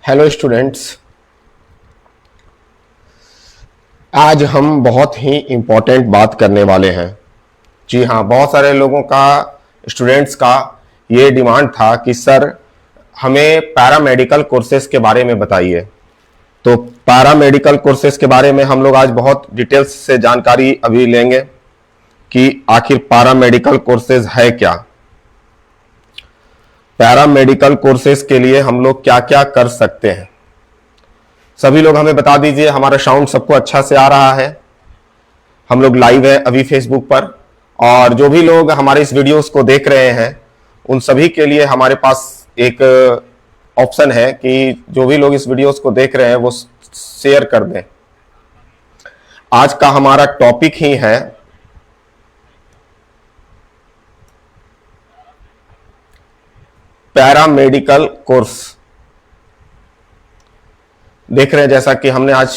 Hello students, आज हम बहुत ही इम्पोर्टेंट बात करने वाले हैं। जी हाँ, बहुत सारे लोगों का, स्टूडेंट्स का ये डिमांड था कि सर हमें पैरामेडिकल कोर्सेज के बारे में बताइए। तो पैरामेडिकल कोर्सेज के बारे में हम लोग आज बहुत डिटेल्स से जानकारी अभी लेंगे कि आखिर पैरामेडिकल कोर्सेज है क्या। पैरामेडिकल कोर्सेज के लिए हम लोग क्या क्या कर सकते हैं, सभी लोग हमें बता दीजिए। हमारा साउंड सबको अच्छा से आ रहा है? हम लोग लाइव है अभी फेसबुक पर, और जो भी लोग हमारे इस वीडियोस को देख रहे हैं उन सभी के लिए हमारे पास एक ऑप्शन है कि जो भी लोग इस वीडियोस को देख रहे हैं वो शेयर कर दें। आज का हमारा टॉपिक ही है पैरामेडिकल कोर्स। देख रहे हैं जैसा कि हमने आज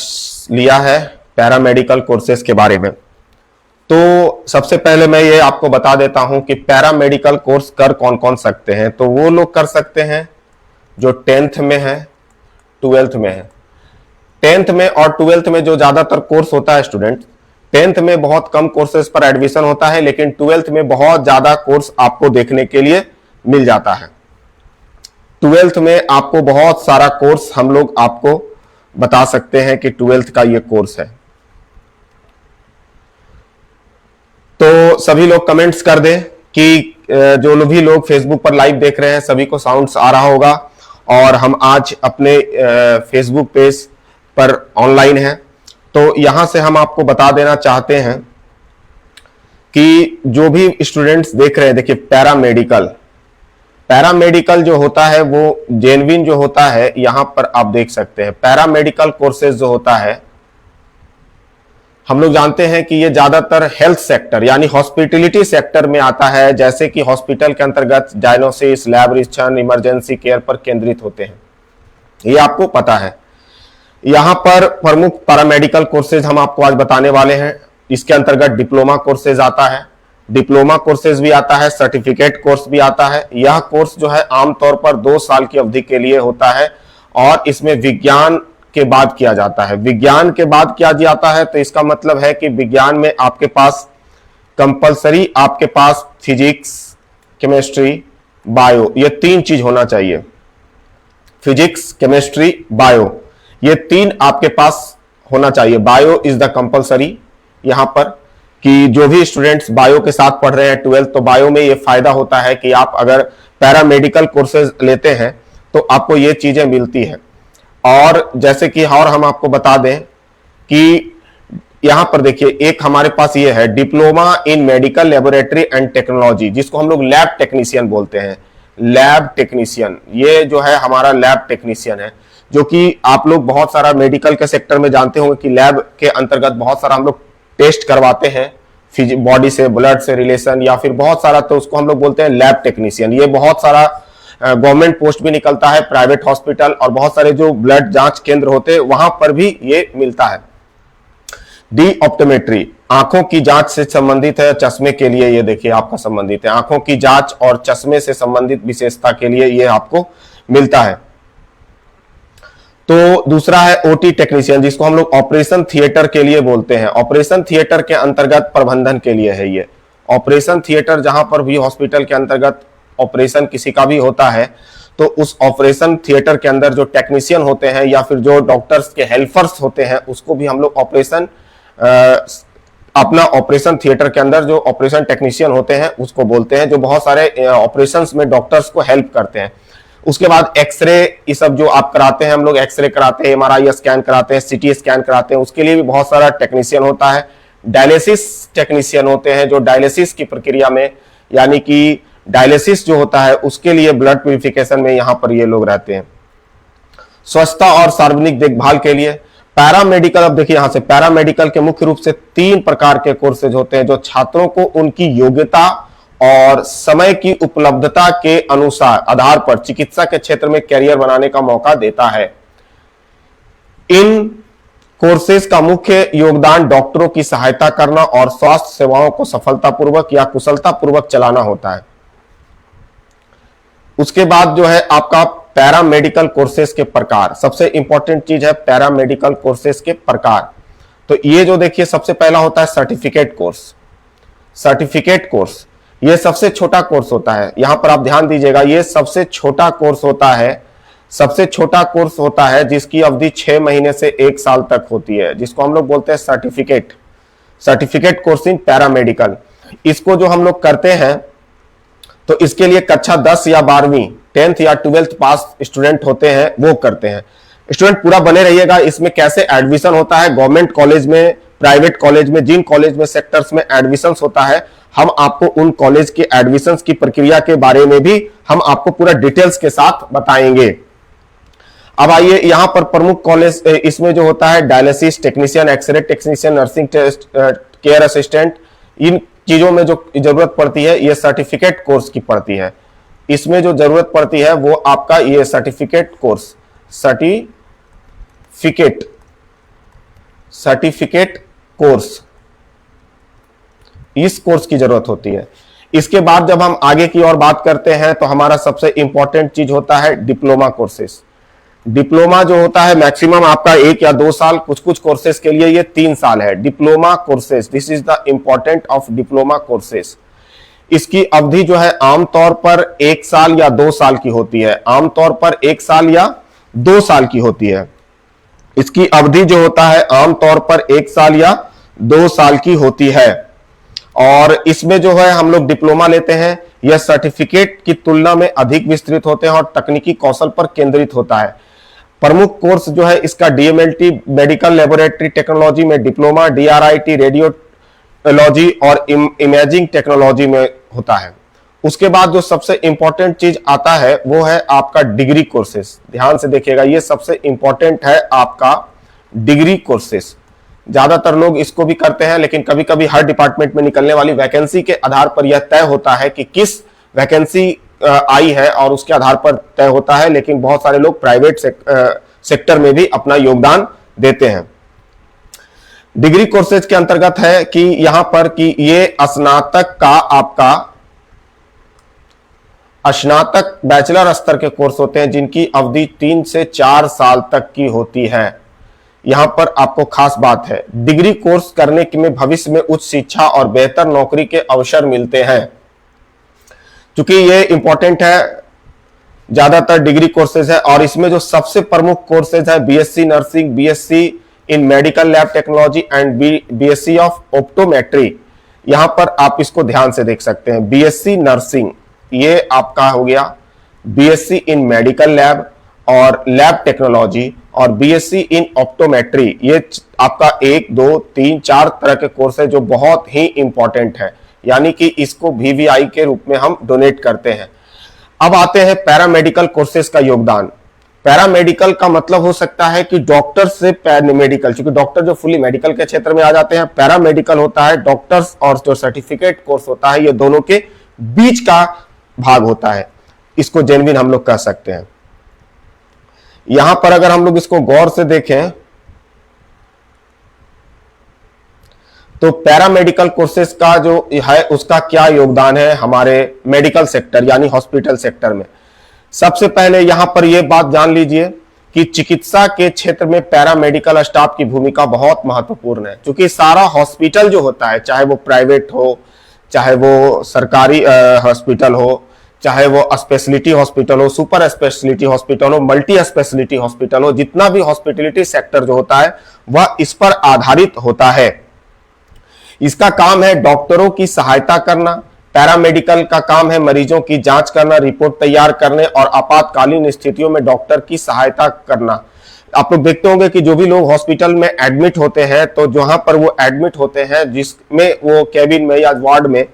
लिया है पैरामेडिकल कोर्सेज के बारे में। तो सबसे पहले मैं ये आपको बता देता हूं कि पैरामेडिकल कोर्स कर कौन कौन सकते हैं। तो वो लोग कर सकते हैं जो 10th में है, 12th में है। 10th में और 12th में जो ज्यादातर कोर्स होता है स्टूडेंट, 10th में बहुत कम कोर्सेज पर एडमिशन होता है, लेकिन 12th में बहुत ज्यादा कोर्स आपको देखने के लिए मिल जाता है। 12th में आपको बहुत सारा कोर्स हम लोग आपको बता सकते हैं कि 12th का ये कोर्स है। तो सभी लोग कमेंट्स कर दें कि जो भी लोग फेसबुक पर लाइव देख रहे हैं सभी को साउंड्स आ रहा होगा, और हम आज अपने फेसबुक पेज पर ऑनलाइन हैं। तो यहां से हम आपको बता देना चाहते हैं कि जो भी स्टूडेंट्स देख रहे हैं, देखिए पैरामेडिकल जो होता है वो जेन्युइन जो होता है, यहां पर आप देख सकते हैं पैरामेडिकल कोर्सेज जो होता है, हम लोग जानते हैं कि ये ज्यादातर हेल्थ सेक्टर यानी हॉस्पिटलिटी सेक्टर में आता है, जैसे कि हॉस्पिटल के अंतर्गत डायग्नोसिस, लैबोरेटरी, इमरजेंसी केयर पर केंद्रित होते हैं, ये आपको पता है। यहां पर प्रमुख पैरामेडिकल कोर्सेज हम आपको आज बताने वाले हैं। इसके अंतर्गत डिप्लोमा कोर्सेज आता है, डिप्लोमा कोर्सेज भी आता है, सर्टिफिकेट कोर्स भी आता है। यह कोर्स जो है आमतौर पर 2 साल की अवधि के लिए होता है, और इसमें विज्ञान के बाद किया जाता है। विज्ञान के बाद किया जाता है तो इसका मतलब है कि विज्ञान में आपके पास कंपलसरी आपके पास फिजिक्स, केमिस्ट्री, बायो, ये 3 चीज होना चाहिए। फिजिक्स, केमिस्ट्री, बायो, ये 3 आपके पास होना चाहिए। Bio is the compulsory. यहां पर कि जो भी स्टूडेंट्स बायो के साथ पढ़ रहे हैं 12th, तो बायो में ये फायदा होता है कि आप अगर पैरामेडिकल कोर्सेज लेते हैं तो आपको ये चीजें मिलती है। और जैसे कि और हम आपको बता दें कि यहां पर देखिए एक हमारे पास ये है diploma in medical laboratory and technology, जिसको हम लोग लैब टेक्नीशियन बोलते हैं। लैब टेक्नीशियन, ये जो है हमारा लैब टेक्नीशियन है, जो कि आप लोग बहुत सारा मेडिकल के सेक्टर में जानते होंगे कि लैब के अंतर्गत बहुत सारा हम लोग टेस्ट करवाते हैं, बॉडी से, ब्लड से रिलेशन, या फिर बहुत सारा, तो उसको हम लोग बोलते हैं लैब टेक्नीशियन। ये बहुत सारा गवर्नमेंट पोस्ट भी निकलता है, प्राइवेट हॉस्पिटल और बहुत सारे जो ब्लड जांच केंद्र होते हैं वहां पर भी ये मिलता है। डी ऑप्टोमेट्री, आंखों की जांच से संबंधित है, चश्मे के लिए ये देखिए आपका संबंधित है, आंखों की जांच और चश्मे से संबंधित विशेषता के लिए ये आपको मिलता है। तो दूसरा है ओटी टेक्नीशियन, जिसको हम लोग ऑपरेशन थिएटर के लिए बोलते हैं। ऑपरेशन थिएटर के अंतर्गत प्रबंधन के लिए है ये। ऑपरेशन थिएटर, जहां पर भी हॉस्पिटल के अंतर्गत ऑपरेशन किसी का भी होता है, तो उस ऑपरेशन थिएटर के अंदर जो टेक्नीशियन होते हैं या फिर जो डॉक्टर्स के हेल्पर्स होते हैं, उसको भी हम लोग ऑपरेशन, अपना ऑपरेशन थिएटर के अंदर जो ऑपरेशन टेक्नीशियन होते हैं उसको बोलते हैं, जो बहुत सारे ऑपरेशंस में डॉक्टर्स को हेल्प करते हैं। उसके बाद एक्सरे, ये सब जो आप कराते हैं, हम लोग एक्सरे कराते हैं, एमआरआई स्कैन कराते हैं, सीटी स्कैन कराते हैं, उसके लिए भी बहुत सारा टेक्नीशियन होता है। डायलिसिस टेक्नीशियन होते हैं, जो डायलिसिस की प्रक्रिया में, यानी कि डायलिसिस जो होता है उसके लिए, ब्लड प्यूरिफिकेशन में यहां पर ये लोग रहते हैं। स्वच्छता और सार्वजनिक देखभाल के लिए पैरामेडिकल, अब देखिए यहां से पैरामेडिकल के मुख्य रूप से 3 प्रकार के कोर्सेज होते हैं, जो छात्रों को उनकी योग्यता और समय की उपलब्धता के अनुसार आधार पर चिकित्सा के क्षेत्र में कैरियर बनाने का मौका देता है। इन कोर्सेज का मुख्य योगदान डॉक्टरों की सहायता करना और स्वास्थ्य सेवाओं को सफलतापूर्वक या कुशलतापूर्वक चलाना होता है। उसके बाद जो है आपका पैरामेडिकल कोर्सेज के प्रकार। सबसे इंपॉर्टेंट चीज है पैरामेडिकल कोर्सेज के प्रकार। तो ये जो देखिए सबसे पहला होता है सर्टिफिकेट कोर्स। सर्टिफिकेट कोर्स ये सबसे छोटा कोर्स होता है, यहां पर आप ध्यान दीजिएगा, ये सबसे छोटा कोर्स होता है, सबसे छोटा कोर्स होता है जिसकी अवधि 6 महीने से 1 साल तक होती है, जिसको हम लोग बोलते हैं सर्टिफिकेट कोर्स इन पैरामेडिकल। इसको जो हम लोग करते हैं तो इसके लिए कक्षा 10 या 12वीं 10th या 12th पास स्टूडेंट होते हैं वो करते हैं। स्टूडेंट पूरा बने रहिएगा। इसमें कैसे एडमिशन होता है गवर्नमेंट कॉलेज में, प्राइवेट कॉलेज में, जिन कॉलेज में सेक्टर्स में एडमिशन होता है, हम आपको उन कॉलेज के एडमिशन की प्रक्रिया के बारे में भी हम आपको पूरा डिटेल्स के साथ बताएंगे। अब आइए यहां पर प्रमुख कॉलेज इसमें जो होता है dialysis technician, x ray technician, nursing care assistant, इन चीजों में जो जरूरत पड़ती है ये सर्टिफिकेट कोर्स की पड़ती है। इसमें जो जरूरत पड़ती है वो आपका ये सर्टिफिकेट कोर्स, सर्टिफिकेट कोर्स, इस कोर्स की जरूरत होती है। इसके बाद जब हम आगे की ओर बात करते हैं तो हमारा सबसे इंपॉर्टेंट चीज होता है डिप्लोमा कोर्सेस। डिप्लोमा जो होता है मैक्सिमम आपका 1 या 2 साल, कुछ कुछ कोर्सेज के लिए ये 3 साल है। Diploma courses, this is the important of diploma courses. इसकी अवधि जो है आमतौर पर 1 साल या 2 साल की होती है, आमतौर पर 1 साल या 2 साल की होती है। इसकी अवधि जो होता है आमतौर पर 1 साल या 2 साल की होती है। और इसमें जो है हम लोग डिप्लोमा लेते हैं, यह सर्टिफिकेट की तुलना में अधिक विस्तृत होते हैं और तकनीकी कौशल पर केंद्रित होता है। प्रमुख कोर्स जो है इसका डीएमएलटी मेडिकल लेबोरेटरी टेक्नोलॉजी में डिप्लोमा, डीआरआईटी रेडियोलॉजी और इमेजिंग टेक्नोलॉजी में होता है। उसके बाद जो सबसे इंपॉर्टेंट चीज आता है वो है आपका डिग्री कोर्सेस। ध्यान से देखिएगा, ये सबसे इंपॉर्टेंट है आपका डिग्री कोर्सेस। ज्यादातर लोग इसको भी करते हैं, लेकिन कभी कभी हर डिपार्टमेंट में निकलने वाली वैकेंसी के आधार पर यह तय होता है कि किस वैकेंसी आई है और उसके आधार पर तय होता है। लेकिन बहुत सारे लोग प्राइवेट सेक्टर में भी अपना योगदान देते हैं। डिग्री कोर्सेज के अंतर्गत है कि यहां पर कि ये स्नातक का आपका स्नातक बैचलर स्तर के कोर्स होते हैं जिनकी अवधि 3 से 4 साल तक की होती है। यहां पर आपको खास बात है, डिग्री कोर्स करने में भविष्य में उच्च शिक्षा और बेहतर नौकरी के अवसर मिलते हैं। क्योंकि ये इंपॉर्टेंट है, ज्यादातर डिग्री कोर्सेज है और इसमें जो सबसे प्रमुख कोर्सेज है BSc nursing, BSc in medical lab technology and BSc of optometry. यहां पर आप इसको ध्यान से देख सकते हैं। बीएससी नर्सिंग ये आपका हो गया, बीएससी इन मेडिकल लैब और लैब टेक्नोलॉजी, और बीएससी इन ऑप्टोमेट्री, ये आपका 1, 2, 3, 4 तरह के कोर्स है जो बहुत ही इंपॉर्टेंट है, यानी कि इसको वीवीआई के रूप में हम डोनेट करते हैं। अब आते हैं पैरामेडिकल कोर्सेज का योगदान। पैरामेडिकल का मतलब हो सकता है कि डॉक्टर से पैरामेडिकल, क्योंकि डॉक्टर जो फुली मेडिकल के क्षेत्र में आ जाते हैं, पैरामेडिकल होता है डॉक्टर्स और जो सर्टिफिकेट कोर्स होता है ये दोनों के बीच का भाग होता है। इसको जेन्युइन हम लोग कह सकते हैं। यहां पर अगर हम लोग इसको गौर से देखें तो पैरामेडिकल कोर्सेज का जो है उसका क्या योगदान है हमारे मेडिकल सेक्टर यानी हॉस्पिटल सेक्टर में। सबसे पहले यहां पर यह बात जान लीजिए कि चिकित्सा के क्षेत्र में पैरामेडिकल स्टाफ की भूमिका बहुत महत्वपूर्ण है। क्योंकि सारा हॉस्पिटल जो होता है, चाहे वो प्राइवेट हो, चाहे वो सरकारी हॉस्पिटल हो, चाहे वो स्पेशलिटी हॉस्पिटल हो, सुपर स्पेशलिटी हॉस्पिटल हो, मल्टी स्पेशलिटी हॉस्पिटल हो, जितना भी हॉस्पिटलिटी सेक्टर जो होता है वह इस पर आधारित होता है। इसका काम है डॉक्टरों की सहायता करना, पैरामेडिकल का काम है मरीजों की जांच करना, रिपोर्ट तैयार करने और आपातकालीन स्थितियों में डॉक्टर की सहायता करना। आप लोग देखते होंगे कि जो भी लोग हॉस्पिटल में एडमिट होते हैं, तो जहां पर वो एडमिट होते हैं जिसमें वो कैबिन में या वार्ड में,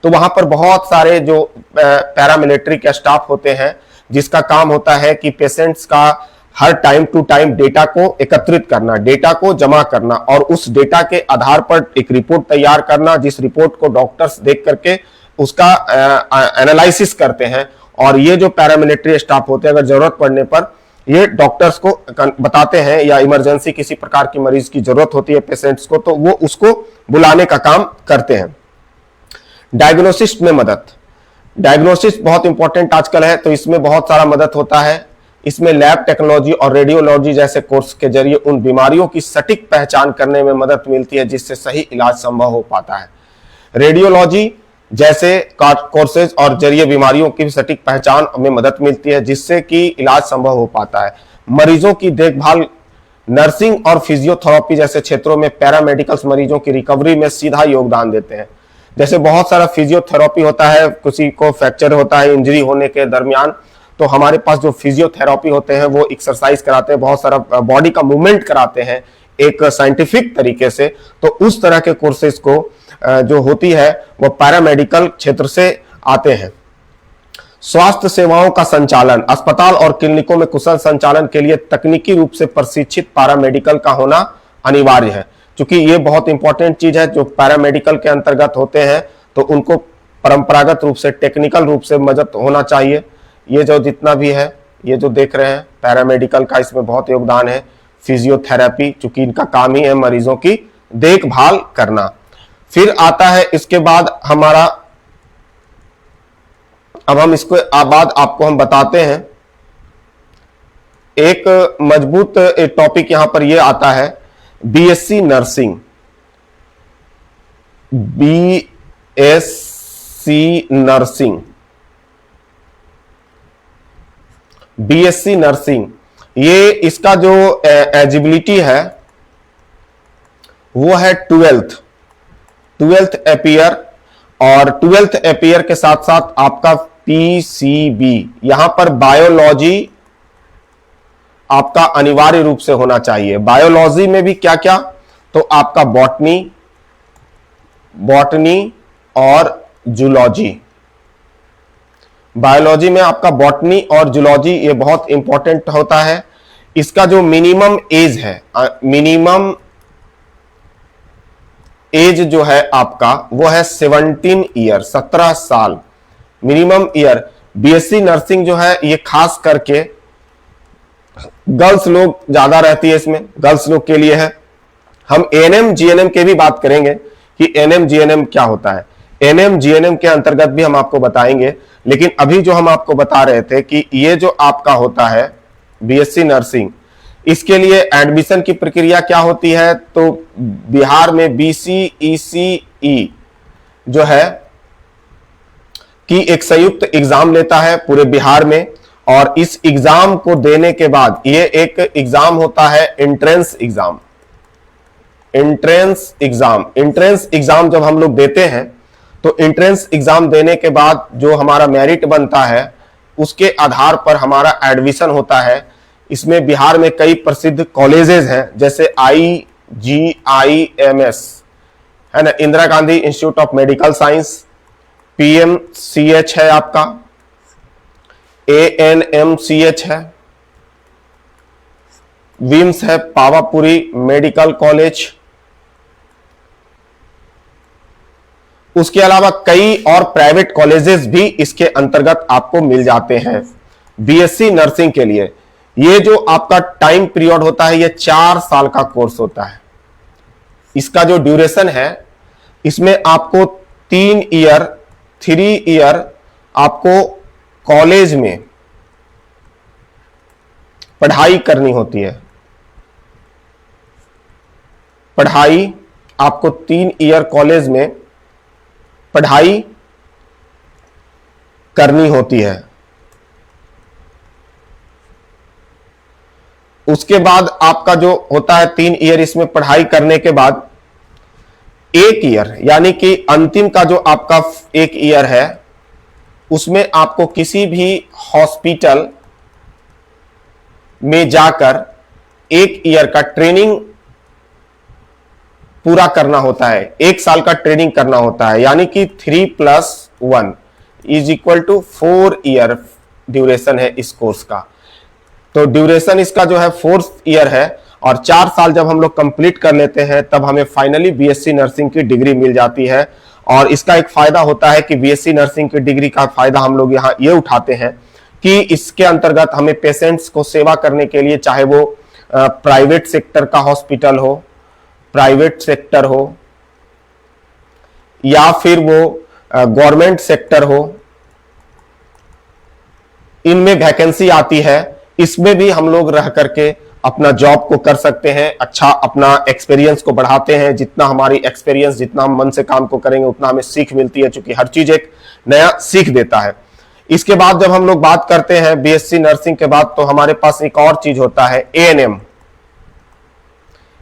तो वहां पर बहुत सारे जो पैरामिलिट्री के स्टाफ होते हैं जिसका काम होता है कि पेशेंट्स का हर टाइम टू टाइम डेटा को एकत्रित करना, डेटा को जमा करना और उस डेटा के आधार पर एक रिपोर्ट तैयार करना, जिस रिपोर्ट को डॉक्टर्स देख करके उसका एनालिसिस करते हैं। और ये जो पैरामिलिट्री स्टाफ होते हैं अगर जरूरत पड़ने पर ये डॉक्टर्स को बताते हैं, या इमरजेंसी किसी प्रकार की मरीज की जरूरत होती है पेशेंट्स को, तो वो उसको बुलाने का काम करते हैं। डायग्नोसिस में मदद, डायग्नोसिस बहुत इंपॉर्टेंट आजकल है, तो इसमें बहुत सारा मदद होता है। इसमें लैब टेक्नोलॉजी और रेडियोलॉजी जैसे कोर्स के जरिए उन बीमारियों की सटीक पहचान करने में मदद मिलती है जिससे सही इलाज संभव हो पाता है। रेडियोलॉजी जैसे कोर्सेज और जरिए बीमारियों की सटीक पहचान में मदद मिलती है जिससे कि इलाज संभव हो पाता है। मरीजों की देखभाल, नर्सिंग और फिजियोथेरेपी जैसे क्षेत्रों में पैरामेडिकल्स मरीजों की रिकवरी में सीधा योगदान देते हैं। जैसे बहुत सारा फिजियोथेरेपी होता है, किसी को फ्रैक्चर होता है इंजरी होने के दरमियान, तो हमारे पास जो फिजियोथेरेपी होते हैं वो एक्सरसाइज कराते हैं, बहुत सारा बॉडी का मूवमेंट कराते हैं एक साइंटिफिक तरीके से। तो उस तरह के कोर्सेज को जो होती है वो पैरामेडिकल क्षेत्र से आते हैं। स्वास्थ्य सेवाओं का संचालन, अस्पताल और क्लिनिकों में कुशल संचालन के लिए तकनीकी रूप से प्रशिक्षित पैरामेडिकल का होना अनिवार्य है। क्योंकि ये बहुत इंपॉर्टेंट चीज है, जो पैरामेडिकल के अंतर्गत होते हैं तो उनको परंपरागत रूप से, टेक्निकल रूप से मदद होना चाहिए। ये जो जितना भी है, ये जो देख रहे हैं पैरामेडिकल का, इसमें बहुत योगदान है। फिजियोथेरेपी, चूंकि इनका काम ही है मरीजों की देखभाल करना। फिर आता है इसके बाद हमारा, अब हम इसको बाद आपको हम बताते हैं एक मजबूत टॉपिक यहां पर ये आता है, BSc nursing. BSc nursing, BSc nursing, ये इसका जो एलिजिबिलिटी है वो है 12th एपियर, और 12th एपियर के साथ साथ आपका पीसीबी, यहां पर बायोलॉजी आपका अनिवार्य रूप से होना चाहिए। बायोलॉजी में भी क्या क्या, तो आपका बॉटनी और जूलॉजी। बायोलॉजी में आपका बॉटनी और जूलॉजी ये बहुत इंपॉर्टेंट होता है। इसका जो मिनिमम एज है, मिनिमम एज जो है आपका वो है 17 ईयर, 17 साल मिनिमम ईयर। बीएससी नर्सिंग जो है ये खास करके गर्ल्स लोग ज्यादा रहती है, इसमें गर्ल्स लोग के लिए है। हम एएनएम जीएनएम के भी बात करेंगे कि एएनएम जीएनएम क्या होता है, एएनएम जीएनएम के अंतर्गत भी हम आपको बताएंगे। लेकिन अभी जो हम आपको बता रहे थे कि ये जो आपका होता है बीएससी नर्सिंग, इसके लिए एडमिशन की प्रक्रिया क्या होती है, तो बिहार में बीसीईसीई जो है कि एक संयुक्त एग्जाम लेता है पूरे बिहार में, और इस एग्जाम को देने के बाद ये एक एग्जाम होता है एंट्रेंस एग्जाम। एंट्रेंस एग्जाम जब हम लोग देते हैं तो एंट्रेंस एग्जाम देने के बाद जो हमारा मेरिट बनता है उसके आधार पर हमारा एडमिशन होता है। इसमें बिहार में कई प्रसिद्ध कॉलेजेस हैं, जैसे IGIMS है ना, Indira Gandhi institute of medical science, PMCH है आपका, ANMCH है, विम्स है, पावापुरी मेडिकल कॉलेज। उसके अलावा कई और प्राइवेट कॉलेजेस भी इसके अंतर्गत आपको मिल जाते हैं बीएससी नर्सिंग के लिए। ये जो आपका टाइम पीरियड होता है ये 4 साल का कोर्स होता है। इसका जो ड्यूरेशन है, इसमें आपको 3 ईयर आपको कॉलेज में पढ़ाई करनी होती है। पढ़ाई आपको 3 ईयर कॉलेज में पढ़ाई करनी होती है। उसके बाद आपका जो होता है 3 ईयर, इसमें पढ़ाई करने के बाद 1 ईयर, यानी कि अंतिम का जो आपका 1 ईयर है उसमें आपको किसी भी हॉस्पिटल में जाकर 1 ईयर का ट्रेनिंग पूरा करना होता है। 1 साल का ट्रेनिंग करना होता है, यानी कि 3+1 = 4 ईयर ड्यूरेशन है इस कोर्स का। तो ड्यूरेशन इसका जो है 4 ईयर है, और 4 साल जब हम लोग कंप्लीट कर लेते हैं तब हमें फाइनली बीएससी नर्सिंग की डिग्री मिल जाती है। और इसका एक फायदा होता है कि बीएससी नर्सिंग की डिग्री का फायदा हम लोग यहाँ ये उठाते हैं कि इसके अंतर्गत हमें पेशेंट्स को सेवा करने के लिए, चाहे वो प्राइवेट सेक्टर का हॉस्पिटल हो, प्राइवेट सेक्टर हो, या फिर वो गवर्नमेंट सेक्टर हो, इनमें वैकेंसी आती है इसमें भी हम लोग रह करके अपना जॉब को कर सकते हैं, अच्छा अपना एक्सपीरियंस को बढ़ाते हैं। जितना हमारी एक्सपीरियंस, जितना हम मन से काम को करेंगे उतना हमें सीख मिलती है, क्योंकि हर चीज एक नया सीख देता है। इसके बाद जब हम लोग बात करते हैं बीएससी नर्सिंग के बाद, तो हमारे पास एक और चीज होता है एएनएम,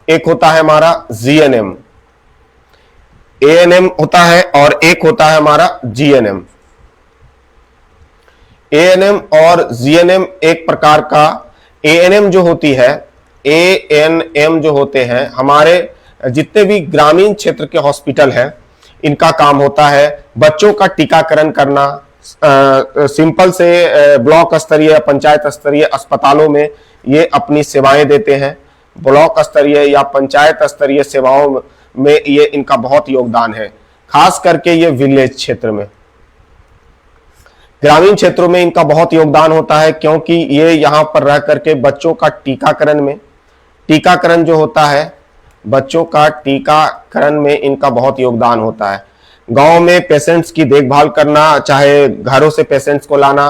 एक होता है हमारा जीएनएम। एएनएम होता है और एक होता है हमारा जीएनएम। एएनएम और जीएनएम एक प्रकार का, एएनएम जो होती है, एएनएम जो होते हैं हमारे जितने भी ग्रामीण क्षेत्र के हॉस्पिटल हैं, इनका काम होता है बच्चों का टीकाकरण करना। सिंपल से ब्लॉक स्तरीय, पंचायत स्तरीय अस्पतालों में ये अपनी सेवाएं देते हैं। ब्लॉक स्तरीय या पंचायत स्तरीय सेवाओं में ये इनका बहुत योगदान है, खास करके ये विलेज क्षेत्र में, ग्रामीण क्षेत्रों में इनका बहुत योगदान होता है, क्योंकि ये यहां पर रह करके बच्चों का टीकाकरण में, टीकाकरण जो होता है बच्चों का टीकाकरण में इनका बहुत योगदान होता है। गांव में पेशेंट्स की देखभाल करना, चाहे घरों से पेशेंट्स को लाना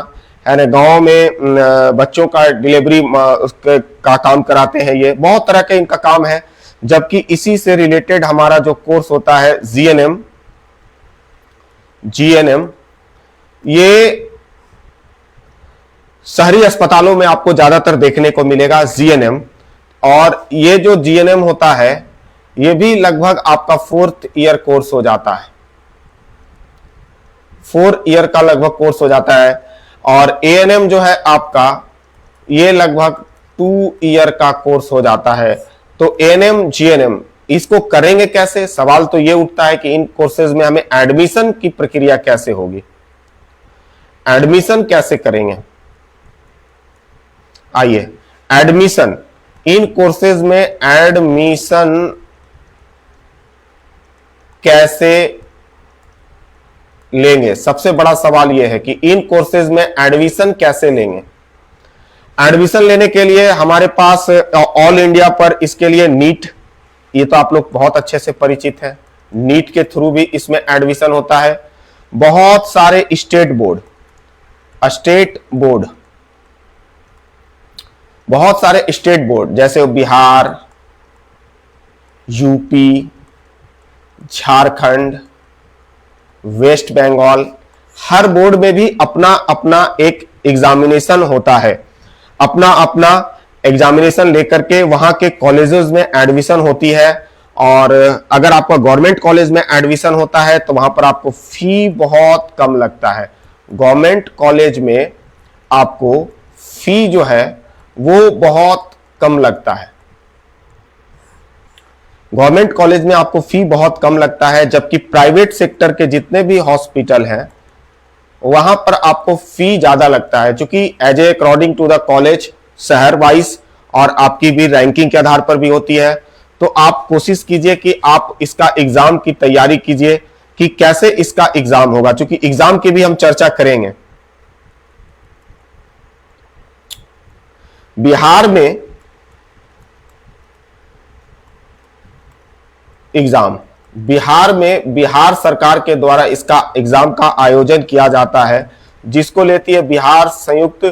है ना, गांव में बच्चों का डिलीवरी उसके का काम कराते हैं, ये बहुत तरह के इनका काम है। जबकि इसी से रिलेटेड हमारा जो कोर्स होता है जीएनएम, जीएनएम ये शहरी अस्पतालों में आपको ज्यादातर देखने को मिलेगा जीएनएम। और ये जो जीएनएम होता है ये भी लगभग आपका 4th ईयर कोर्स हो जाता है, 4 ईयर का लगभग कोर्स हो जाता है। और एएनएम जो है आपका ये लगभग 2 ईयर का कोर्स हो जाता है। तो एएनएम जीएनएम इसको करेंगे कैसे, सवाल तो ये उठता है कि इन कोर्सेज में हमें एडमिशन की प्रक्रिया कैसे होगी, एडमिशन कैसे करेंगे। आइए, एडमिशन, इन कोर्सेज में एडमिशन कैसे लेंगे, सबसे बड़ा सवाल यह है कि इन कोर्सेज में एडमिशन कैसे लेंगे। एडमिशन लेने के लिए हमारे पास ऑल इंडिया पर इसके लिए नीट, ये तो आप लोग बहुत अच्छे से परिचित हैं, नीट के थ्रू भी इसमें एडमिशन होता है। बहुत सारे स्टेट बोर्ड, बहुत सारे स्टेट बोर्ड जैसे बिहार, यूपी, झारखंड, वेस्ट बंगाल, हर बोर्ड में भी अपना अपना एक एग्जामिनेशन होता है, अपना अपना एग्जामिनेशन लेकर के वहां के कॉलेजेस में एडमिशन होती है। और अगर आपका गवर्नमेंट कॉलेज में एडमिशन होता है तो वहां पर आपको फी बहुत कम लगता है। गवर्नमेंट कॉलेज में आपको फी जो है वो बहुत कम लगता है, गवर्नमेंट कॉलेज में आपको फी बहुत कम लगता है। जबकि प्राइवेट सेक्टर के जितने भी हॉस्पिटल हैं वहां पर आपको फी ज्यादा लगता है, क्योंकि as a according to the college, शहर वाइज और आपकी भी रैंकिंग के आधार पर भी होती है। तो आप कोशिश कीजिए कि आप इसका एग्जाम की तैयारी कीजिए कि कैसे इसका एग्जाम होगा, क्योंकि एग्जाम की भी हम चर्चा करेंगे। बिहार में एग्जाम, बिहार में बिहार सरकार के द्वारा इसका एग्जाम का आयोजन किया जाता है, जिसको लेती है बिहार संयुक्त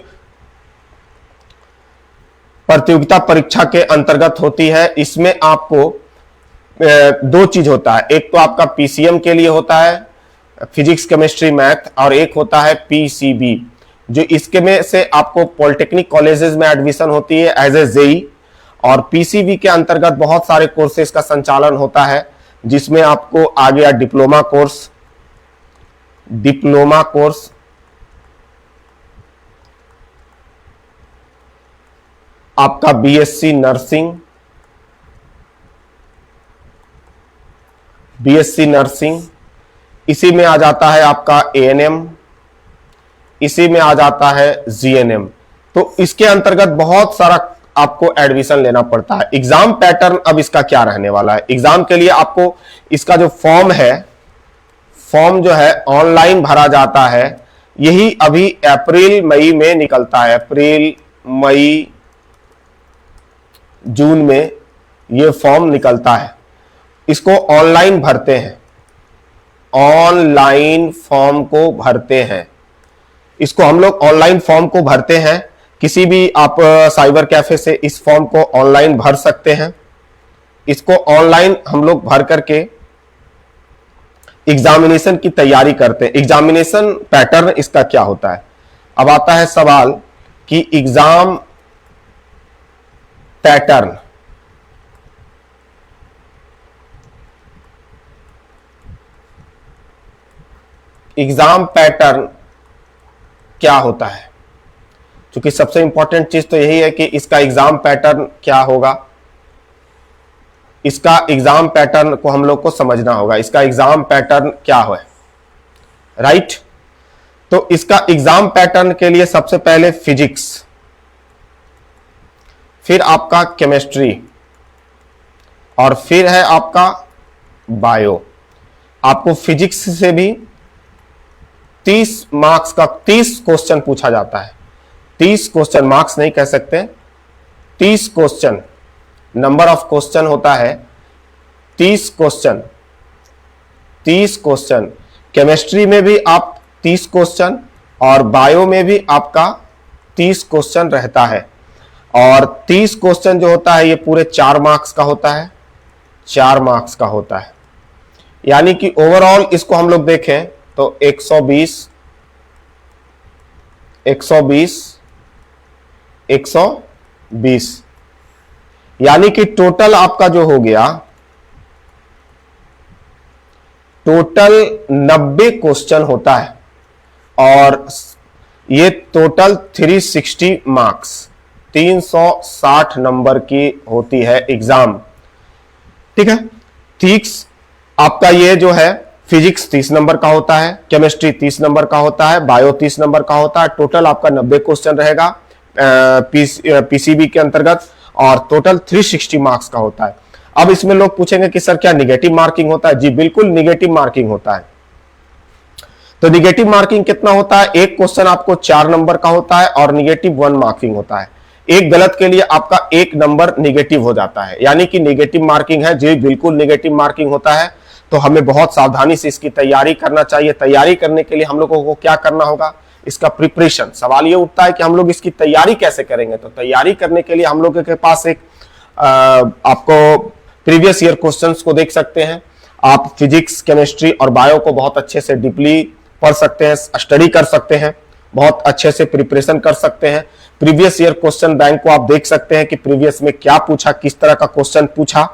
प्रतियोगिता परीक्षा के अंतर्गत होती है। इसमें आपको 2 चीज होता है, एक तो आपका पीसीएम के लिए होता है, फिजिक्स केमिस्ट्री मैथ, और एक होता है पीसीबी, जो इसके में से आपको पॉलिटेक्निक कॉलेजेस में एडमिशन होती है एज ए जेई। और पीसीबी के अंतर्गत बहुत सारे कोर्सेज का संचालन होता है, जिसमें आपको आ गया डिप्लोमा कोर्स, आपका बीएससी नर्सिंग, इसी में आ जाता है आपका एएनएम, इसी में आ जाता है जीएनएम। तो इसके अंतर्गत बहुत सारा आपको एडमिशन लेना पड़ता है। एग्जाम पैटर्न अब इसका क्या रहने वाला है, एग्जाम के लिए आपको इसका जो फॉर्म है, फॉर्म जो है ऑनलाइन भरा जाता है। यही अभी अप्रैल मई में निकलता है, अप्रैल मई जून में ये फॉर्म निकलता है। इसको ऑनलाइन भरते हैं, ऑनलाइन फॉर्म को भरते हैं, इसको हम लोग ऑनलाइन फॉर्म को भरते हैं। किसी भी आप साइबर कैफे से इस फॉर्म को ऑनलाइन भर सकते हैं। इसको ऑनलाइन हम लोग भर करके एग्जामिनेशन की तैयारी करते हैं। एग्जामिनेशन पैटर्न इसका क्या होता है? अब आता है सवाल कि एग्जाम पैटर्न, एग्जाम पैटर्न क्या होता है? क्योंकि सबसे इंपॉर्टेंट चीज तो यही है कि इसका एग्जाम पैटर्न क्या होगा। इसका एग्जाम पैटर्न को हम लोग को समझना होगा। इसका एग्जाम पैटर्न क्या है, राइट? तो इसका एग्जाम पैटर्न के लिए सबसे पहले फिजिक्स, फिर आपका केमिस्ट्री, और फिर है आपका बायो। आपको फिजिक्स से भी 30 मार्क्स का 30 क्वेश्चन पूछा जाता है। 30 क्वेश्चन, मार्क्स नहीं कह सकते, 30 क्वेश्चन, नंबर ऑफ क्वेश्चन होता है 30 क्वेश्चन। 30 क्वेश्चन केमिस्ट्री में भी आप 30 क्वेश्चन, और बायो में भी आपका 30 क्वेश्चन रहता है। और 30 क्वेश्चन जो होता है ये पूरे 4 मार्क्स का होता है, 4 मार्क्स का होता है। यानी कि ओवरऑल इसको हम लोग देखें तो 120, 120, 120, यानी कि टोटल आपका जो हो गया, टोटल 90 क्वेश्चन होता है। और ये टोटल 360 मार्क्स, 360 नंबर की होती है एग्जाम, ठीक है। ठीक, आपका ये जो है फिजिक्स 30 नंबर का होता है, केमिस्ट्री 30 नंबर का होता है, बायो 30 नंबर का होता है। टोटल आपका 90 क्वेश्चन रहेगा पीसीबी के अंतर्गत, और टोटल 360 मार्क्स का होता है। अब इसमें लोग पूछेंगे कि सर क्या निगेटिव मार्किंग होता है? जी बिल्कुल निगेटिव मार्किंग होता है। तो निगेटिव मार्किंग कितना होता है? एक क्वेश्चन आपको 4 नंबर का होता है और निगेटिव 1 मार्किंग होता है। एक गलत के लिए आपका 1 नंबर निगेटिव हो जाता है, यानी कि निगेटिव मार्किंग है। जी बिल्कुल निगेटिव मार्किंग होता है। तो हमें बहुत सावधानी से इसकी तैयारी करना चाहिए। तैयारी करने के लिए हम लोगों को क्या करना होगा? इसका प्रिपरेशन। सवाल ये उठता है कि हम लोग इसकी तैयारी कैसे करेंगे? तो तैयारी करने के लिए हम लोगों के पास एक आपको प्रीवियस ईयर क्वेश्चंस को देख सकते हैं। आप फिजिक्स, केमिस्ट्री और बायो को बहुत अच्छे से डीपली पढ़ सकते हैं, स्टडी कर सकते हैं, बहुत अच्छे से प्रिपरेशन कर सकते हैं। प्रीवियस ईयर क्वेश्चन बैंक को आप देख सकते हैं कि प्रीवियस में क्या पूछा, किस तरह का क्वेश्चन पूछा।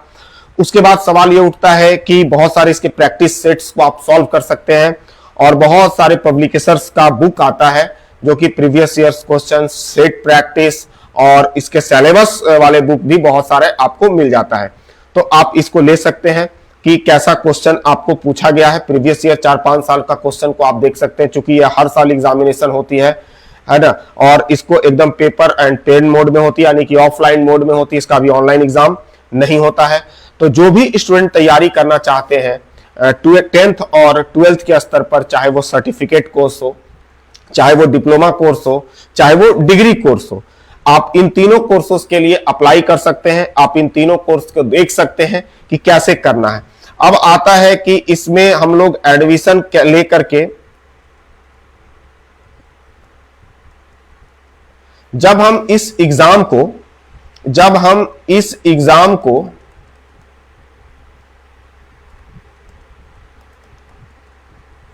उसके बाद सवाल ये उठता है कि बहुत सारे इसके प्रैक्टिस सेट्स को आप सॉल्व कर सकते हैं, और बहुत सारे पब्लिकेशंस का बुक आता है जो कि previous year question, set practice और इसके सिलेबस वाले बुक भी बहुत सारे आपको मिल जाता है। तो आप इसको ले सकते हैं कि कैसा क्वेश्चन आपको पूछा गया है। प्रीवियस ईयर 4-5 साल का क्वेश्चन को आप देख सकते हैं, चूंकि ये हर साल एग्जामिनेशन होती है ना, और इसको एकदम पेपर एंड पेन मोड में होती है, यानी कि ऑफलाइन मोड में होती है। इसका भी ऑनलाइन एग्जाम नहीं होता है। तो जो भी स्टूडेंट तैयारी करना चाहते हैं 10th और 12th के स्तर पर, चाहे वो सर्टिफिकेट कोर्स हो, चाहे वो डिप्लोमा कोर्स हो, चाहे वो डिग्री कोर्स हो, आप इन तीनों कोर्सेज के लिए अप्लाई कर सकते हैं। आप इन तीनों कोर्स को देख सकते हैं कि कैसे करना है। अब आता है कि इसमें हम लोग एडमिशन लेकर के जब हम इस एग्जाम को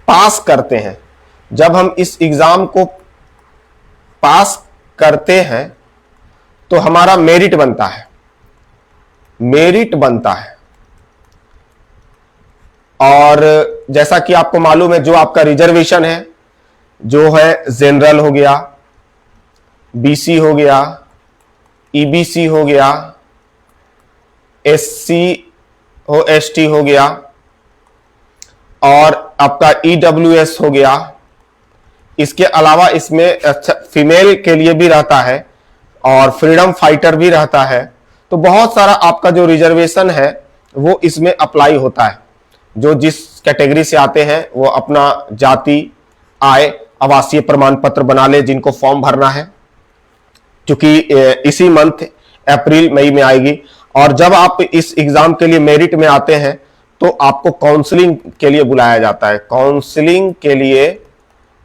पास करते हैं, जब हम इस एग्जाम को पास करते हैं तो हमारा मेरिट बनता है, मेरिट बनता है। और जैसा कि आपको मालूम है, जो आपका रिजर्वेशन है, जो है जनरल हो गया, बीसी हो गया, ईबीसी हो गया, एससी हो, एसटी हो गया, और आपका ईडब्ल्यूएस हो गया। इसके अलावा इसमें फीमेल के लिए भी रहता है और फ्रीडम फाइटर भी रहता है। तो बहुत सारा आपका जो रिजर्वेशन है वो इसमें अप्लाई होता है। जो जिस कैटेगरी से आते हैं वो अपना जाति, आय, आवासीय प्रमाण पत्र बना ले, जिनको फॉर्म भरना है, क्योंकि इसी मंथ अप्रैल मई में आएगी। और जब आप इस एग्जाम के लिए मेरिट में आते हैं तो आपको काउंसलिंग के लिए बुलाया जाता है। काउंसलिंग के लिए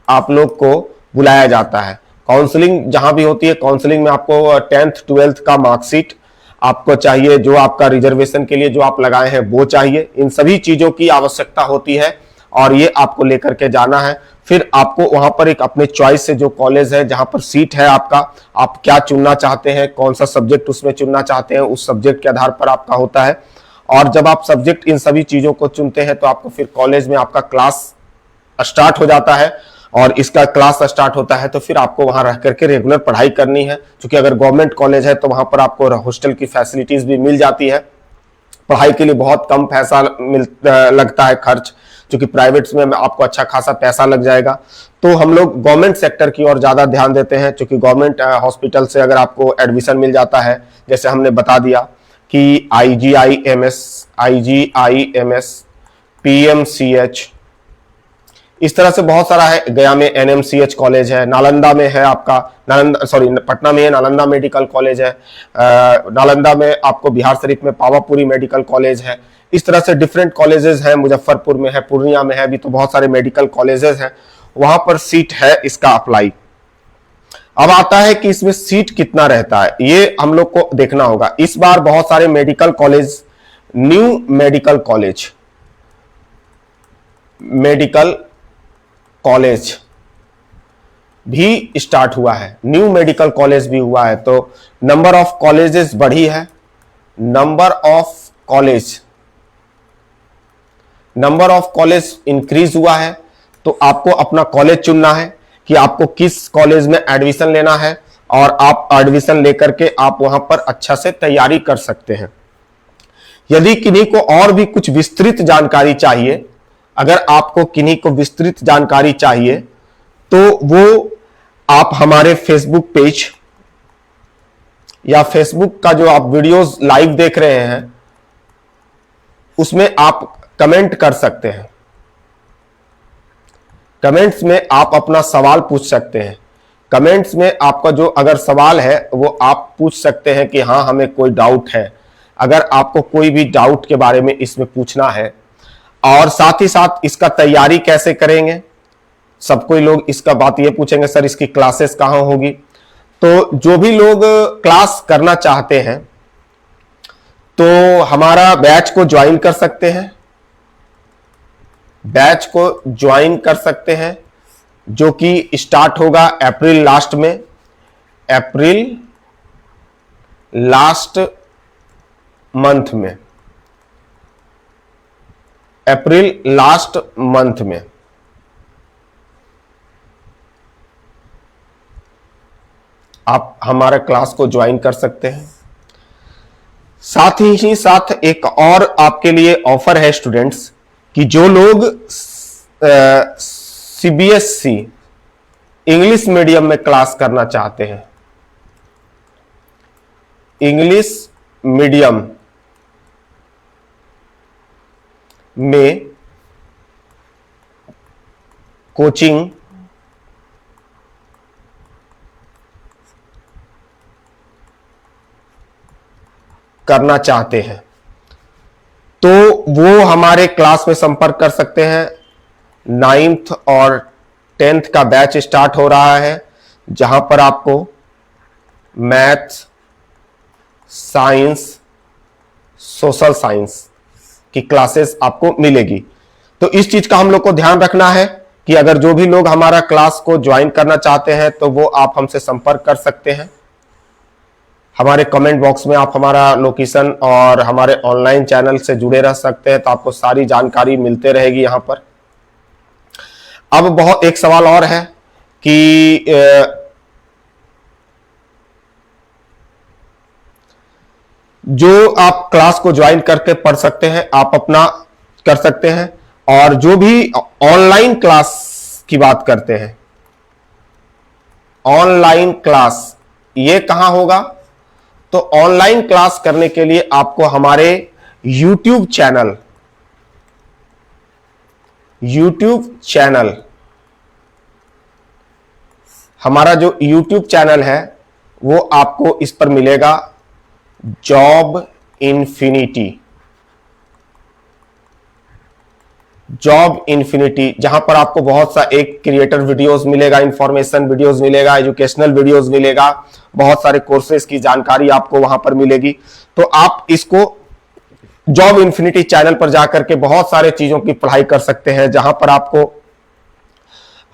आप लोग को बुलाया जाता है। काउंसलिंग जहां भी होती है, काउंसलिंग में आपको 10th 12th का मार्कशीट आपको चाहिए, जो आपका रिजर्वेशन के लिए जो आप लगाए हैं वो चाहिए। इन सभी चीजों की आवश्यकता होती है और ये आपको लेकर के जाना है। फिर आपको वहां पर एक अपने चॉइस से जो कॉलेज है जहां पर सीट है आपका, आप क्या चुनना चाहते हैं, कौन सा सब्जेक्ट उसमें चुनना चाहते हैं, उस सब्जेक्ट के आधार पर आपका होता है। और जब आप सब्जेक्ट इन सभी चीजों को चुनते हैं तो आपको फिर कॉलेज में आपका क्लास स्टार्ट हो जाता है और इसका क्लास स्टार्ट होता है तो फिर आपको वहां रह करके रेगुलर पढ़ाई करनी है। क्योंकि अगर गवर्नमेंट कॉलेज है तो वहां पर आपको हॉस्टल की फैसिलिटीज भी मिल जाती है, पढ़ाई के लिए बहुत कम पैसा लगता है खर्च, क्योंकि प्राइवेट्स में आपको अच्छा खासा पैसा लग जाएगा। तो हम लोग गवर्नमेंट सेक्टर की ओर ज्यादा ध्यान देते हैं, क्योंकि गवर्नमेंट हॉस्पिटल से अगर आपको एडमिशन मिल जाता है, जैसे हमने बता दिया कि IGIMS, PMCH, इस तरह से बहुत सारा है। गया में NMCH कॉलेज है, नालंदा में है आपका, पटना में है नालंदा मेडिकल कॉलेज है, नालंदा में आपको बिहार शरीफ में पावापुरी मेडिकल कॉलेज है। इस तरह से डिफरेंट कॉलेजेस हैं, मुजफ्फरपुर में है, पूर्णिया में है, अभी तो बहुत सारे मेडिकल कॉलेजेस हैं, वहां पर सीट है इसका अप्लाई। अब आता है कि इसमें सीट कितना रहता है, ये हम लोग को देखना होगा। इस बार बहुत सारे medical college, new medical college भी स्टार्ट हुआ है, न्यू मेडिकल कॉलेज भी हुआ है, तो नंबर ऑफ कॉलेजेस बढ़ी है, नंबर ऑफ कॉलेज इंक्रीज हुआ है। तो आपको अपना कॉलेज चुनना है कि आपको किस कॉलेज में एडमिशन लेना है और आप एडमिशन लेकर के आप वहां पर अच्छा से तैयारी कर सकते हैं। यदि किन्हीं को और भी कुछ विस्तृत जानकारी चाहिए, अगर आपको किन्हीं को विस्तृत जानकारी चाहिए तो वो आप हमारे फेसबुक पेज या फेसबुक का जो आप वीडियोस लाइव देख रहे हैं उसमें आप कमेंट कर सकते हैं। कमेंट्स में आप अपना सवाल पूछ सकते हैं। कमेंट्स में आपका जो अगर सवाल है वो आप पूछ सकते हैं कि हाँ हमें कोई डाउट है। अगर आपको कोई भी डाउट के बारे में इसमें पूछना है, और साथ ही साथ इसका तैयारी कैसे करेंगे, सब कोई लोग इसका बात ये पूछेंगे सर इसकी क्लासेस कहां होगी। तो जो भी लोग क्लास करना चाहते हैं तो हमारा बैच को ज्वाइन कर सकते हैं, जो कि स्टार्ट होगा अप्रैल लास्ट मंथ में। आप हमारा क्लास को ज्वाइन कर सकते हैं। साथ ही साथ एक और आपके लिए ऑफर है स्टूडेंट्स, कि जो लोग CBSC इंग्लिश मीडियम में क्लास करना चाहते हैं, इंग्लिश मीडियम में कोचिंग करना चाहते हैं तो वो हमारे क्लास में संपर्क कर सकते हैं। 9th और 10th का बैच स्टार्ट हो रहा है, जहां पर आपको मैथ्स, साइंस, सोशल साइंस की क्लासेस आपको मिलेगी। तो इस चीज का हम लोग को ध्यान रखना है कि अगर जो भी लोग हमारा क्लास को ज्वाइन करना चाहते हैं तो वो आप हमसे संपर्क कर सकते हैं। हमारे कमेंट बॉक्स में आप हमारा लोकेशन और हमारे ऑनलाइन चैनल से जुड़े रह सकते हैं, तो आपको सारी जानकारी मिलते रहेगी यहां पर। अब बहुत एक सवाल और है कि जो आप क्लास को ज्वाइन करके पढ़ सकते हैं, आप अपना कर सकते हैं, और जो भी ऑनलाइन क्लास की बात करते हैं, ऑनलाइन क्लास ये कहां होगा, तो ऑनलाइन क्लास करने के लिए आपको हमारे YouTube चैनल, हमारा जो YouTube चैनल है वो आपको इस पर मिलेगा, जॉब इन्फिनिटी। जॉब इन्फिनिटी, जहां पर आपको बहुत सा एक क्रिएटर वीडियोस मिलेगा, इंफॉर्मेशन वीडियोस मिलेगा, एजुकेशनल वीडियोस मिलेगा, बहुत सारे कोर्सेज की जानकारी आपको वहां पर मिलेगी। तो आप इसको जॉब इन्फिनिटी चैनल पर जाकर के बहुत सारे चीजों की पढ़ाई कर सकते हैं, जहां पर आपको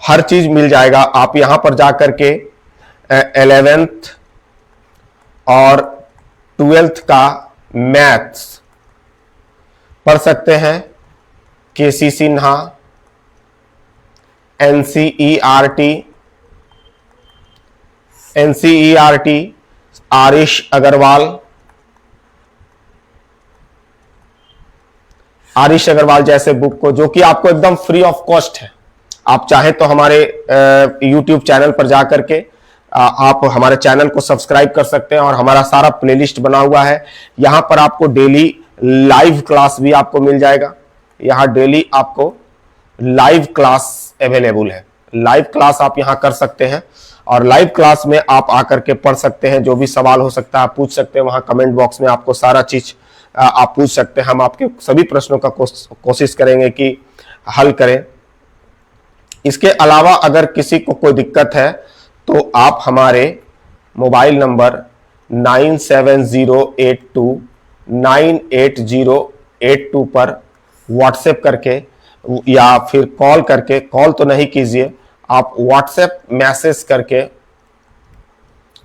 हर चीज मिल जाएगा। आप यहां पर जाकर के 11th और 12th का मैथ्स पढ़ सकते हैं, केसी सिन्हा, एनसीईआरटी, आरिश अग्रवाल जैसे बुक को, जो कि आपको एकदम फ्री ऑफ कॉस्ट है। आप चाहे तो हमारे YouTube चैनल पर जाकर के आप हमारे चैनल को सब्सक्राइब कर सकते हैं और हमारा सारा प्लेलिस्ट बना हुआ है। यहां पर आपको डेली लाइव क्लास भी आपको मिल जाएगा। यहां डेली आपको लाइव क्लास अवेलेबल है, लाइव क्लास आप यहां कर सकते हैं और लाइव क्लास में आप आकर के पढ़ सकते हैं। जो भी सवाल हो सकता है आप पूछ सकते हैं, वहां कमेंट बॉक्स में आपको सारा चीज आप पूछ सकते हैं। हम आपके सभी प्रश्नों का कोशिश करेंगे कि हल करें। इसके अलावा अगर किसी को कोई दिक्कत है तो आप हमारे मोबाइल नंबर 9708298082 पर व्हाट्सएप करके या फिर कॉल करके, कॉल तो नहीं कीजिए, आप व्हाट्सएप मैसेज करके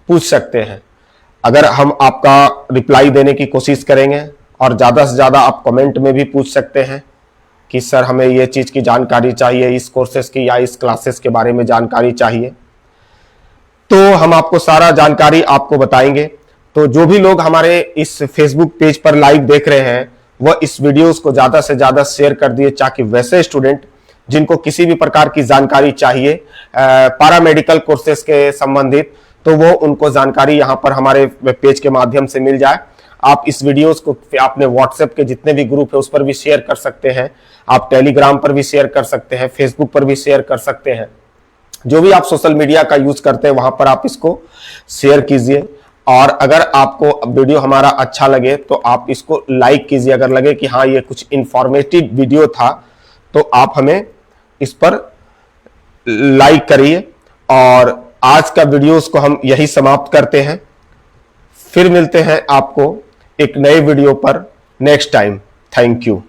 पूछ सकते हैं। अगर हम आपका रिप्लाई देने की कोशिश करेंगे और ज्यादा से ज्यादा आप कमेंट में भी पूछ सकते हैं कि सर हमें ये चीज की जानकारी चाहिए, इस कोर्सेज की या इस क्लासेस के बारे में जानकारी चाहिए, तो हम आपको सारा जानकारी आपको बताएंगे। तो जो भी लोग हमारे इस फेसबुक पेज पर लाइव देख रहे हैं वह इस वीडियोस को ज्यादा से ज्यादा शेयर कर दिए, ताकि वैसे स्टूडेंट जिनको किसी भी प्रकार की जानकारी चाहिए पैरामेडिकल कोर्सेज के संबंधित, तो वो उनको जानकारी यहाँ पर हमारे पेज के माध्यम से मिल जाए। आप इस वीडियोस को अपने व्हाट्सएप के जितने भी ग्रुप है उस पर भी शेयर कर सकते हैं, आप टेलीग्राम पर भी शेयर कर सकते हैं, फेसबुक पर भी शेयर कर सकते हैं। जो भी आप सोशल मीडिया का यूज करते हैं वहां पर आप इसको शेयर कीजिए। और अगर आपको वीडियो हमारा अच्छा लगे तो आप इसको लाइक कीजिए। अगर लगे कि हाँ ये कुछ इंफॉर्मेटिव वीडियो था तो आप हमें इस पर लाइक करिए। और आज का वीडियोस को हम यही समाप्त करते हैं, फिर मिलते हैं आपको एक नए वीडियो पर नेक्स्ट टाइम। Thank you.